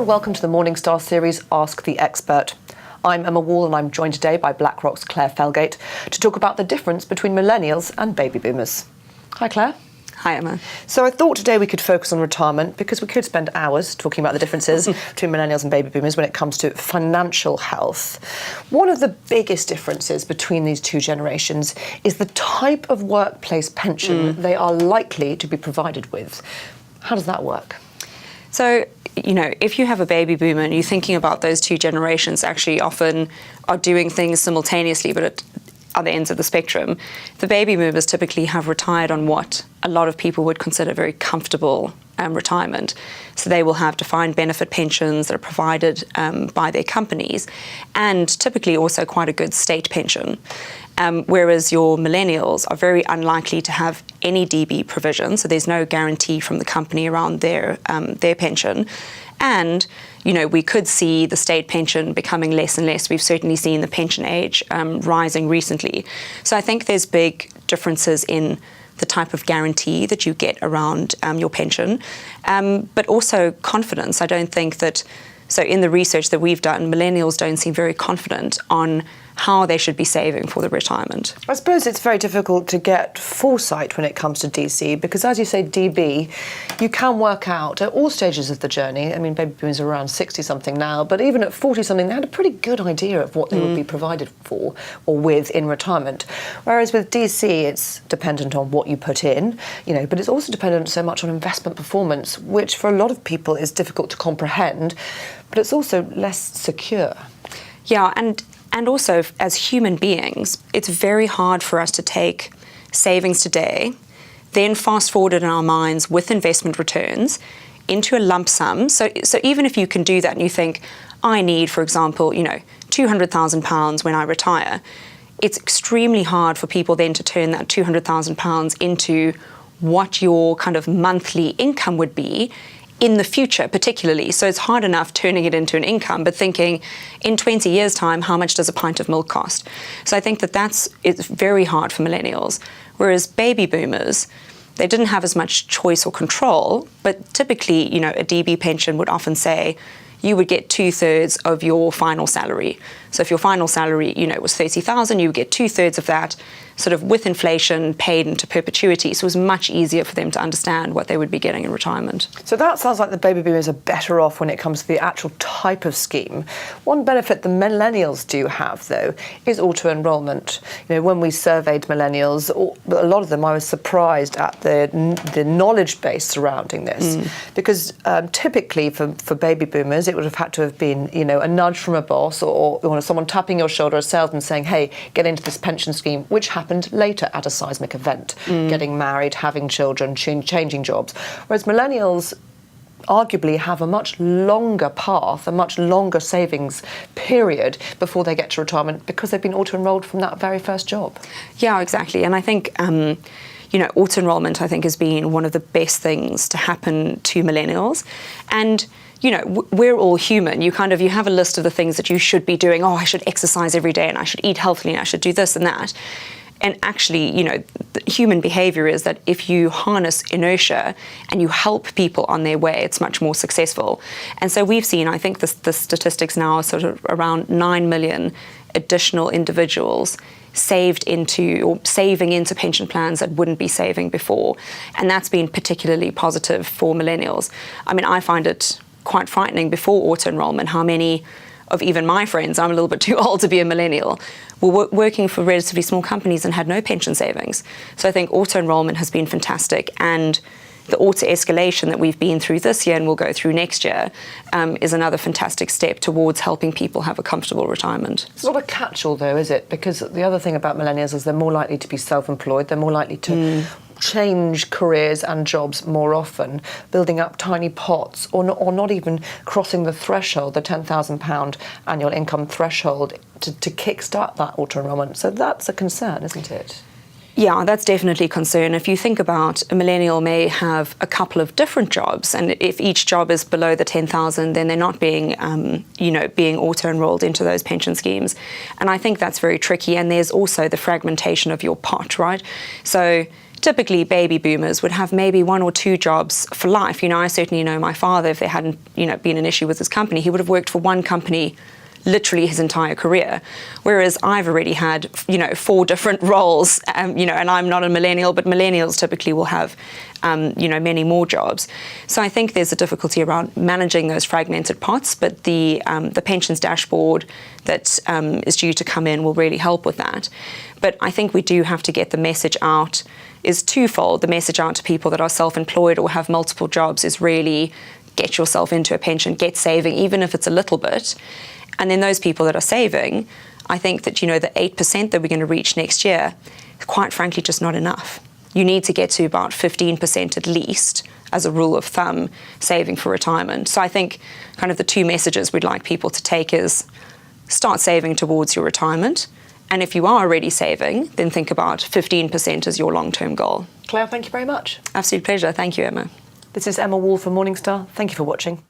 and welcome to the Morningstar series, Ask the Expert. I'm Emma Wall and I'm joined today by BlackRock's Claire Felgate to talk about the difference between millennials and baby boomers. Hi Claire. Hi Emma. So I thought today we could focus on retirement because we could spend hours talking about the differences between millennials and baby boomers when it comes to financial health. One of the biggest differences between these two generations is the type of workplace pension they are likely to be provided with. How does that work? So, if you have a baby boomer and you're thinking about those two generations actually often are doing things simultaneously but at other ends of the spectrum, the baby boomers typically have retired on what a lot of people would consider very comfortable retirement. So they will have defined benefit pensions that are provided by their companies and typically also quite a good state pension. Whereas your millennials are very unlikely to have any DB provision, so there's no guarantee from the company around their pension. And, we could see the state pension becoming less and less. We've certainly seen the pension age rising recently. So I think there's big differences in the type of guarantee that you get around your pension, but also confidence. I don't think that, so in the research that we've done, millennials don't seem very confident on how they should be saving for the retirement. I suppose it's very difficult to get foresight when it comes to DC because, as you say, DB, you can work out at all stages of the journey. I mean, baby boomers are around 60-something now, but even at 40-something, they had a pretty good idea of what they would be provided for or with in retirement. Whereas with DC, it's dependent on what you put in, but it's also dependent so much on investment performance, which for a lot of people is difficult to comprehend, but it's also less secure. Yeah, and also, as human beings, it's very hard for us to take savings today, then fast forward it in our minds with investment returns into a lump sum. So even if you can do that and you think, I need, for example, £200,000 when I retire, it's extremely hard for people then to turn that £200,000 into what your kind of monthly income would be in the future, particularly. So it's hard enough turning it into an income, but thinking in 20 years' time, how much does a pint of milk cost? So I think it's very hard for millennials. Whereas baby boomers, they didn't have as much choice or control, but typically, a DB pension would often say you would get 2/3 of your final salary. So if your final salary, was 30,000, you would get 2/3 of that sort of with inflation paid into perpetuity. So it was much easier for them to understand what they would be getting in retirement. So that sounds like the baby boomers are better off when it comes to the actual type of scheme. One benefit the millennials do have, though, is auto-enrolment. When we surveyed millennials, a lot of them, I was surprised at the knowledge base surrounding this. Because typically for baby boomers, it would have had to have been, a nudge from a boss or someone tapping your shoulder, a salesman saying, hey, get into this pension scheme, which happened later at a seismic event, getting married, having children, changing jobs. Whereas millennials arguably have a much longer path, a much longer savings period before they get to retirement because they've been auto-enrolled from that very first job. Yeah, exactly. And I think auto-enrollment, I think, has been one of the best things to happen to millennials. And we're all human. You have a list of the things that you should be doing. Oh, I should exercise every day and I should eat healthily and I should do this and that. And actually, the human behavior is that if you harness inertia and you help people on their way, it's much more successful. And so we've seen, I think the statistics now are sort of around 9 million additional individuals saving into pension plans that wouldn't be saving before. And that's been particularly positive for millennials. I mean, I find it quite frightening before auto-enrollment how many of even my friends, I'm a little bit too old to be a millennial, were working for relatively small companies and had no pension savings. So I think auto-enrollment has been fantastic, and the auto-escalation that we've been through this year and will go through next year is another fantastic step towards helping people have a comfortable retirement. It's not a catch-all though, is it? Because the other thing about millennials is they're more likely to be self-employed, they're more likely to change careers and jobs more often, building up tiny pots or not even crossing the threshold, the £10,000 annual income threshold to kickstart that auto-enrolment. So that's a concern, isn't it? Yeah, that's definitely a concern. If you think about a millennial may have a couple of different jobs, and if each job is below the 10,000, then they're not being, being auto-enrolled into those pension schemes. And I think that's very tricky. And there's also the fragmentation of your pot, right? So typically baby boomers would have maybe 1 or 2 jobs for life. I certainly know my father, if there hadn't, been an issue with his company, he would have worked for one company literally his entire career. Whereas I've already had, 4 different roles, and I'm not a millennial, but millennials typically will have, many more jobs. So I think there's a difficulty around managing those fragmented pots, but the pensions dashboard that is due to come in will really help with that. But I think we do have to get the message out is twofold. The message out to people that are self-employed or have multiple jobs is really get yourself into a pension, get saving, even if it's a little bit. And then those people that are saving, I think that, the 8% that we're going to reach next year, quite frankly, just not enough. You need to get to about 15% at least, as a rule of thumb, saving for retirement. So I think kind of the 2 messages we'd like people to take is start saving towards your retirement. And if you are already saving, then think about 15% as your long-term goal. Claire, thank you very much. Absolute pleasure. Thank you, Emma. This is Emma Wall from Morningstar. Thank you for watching.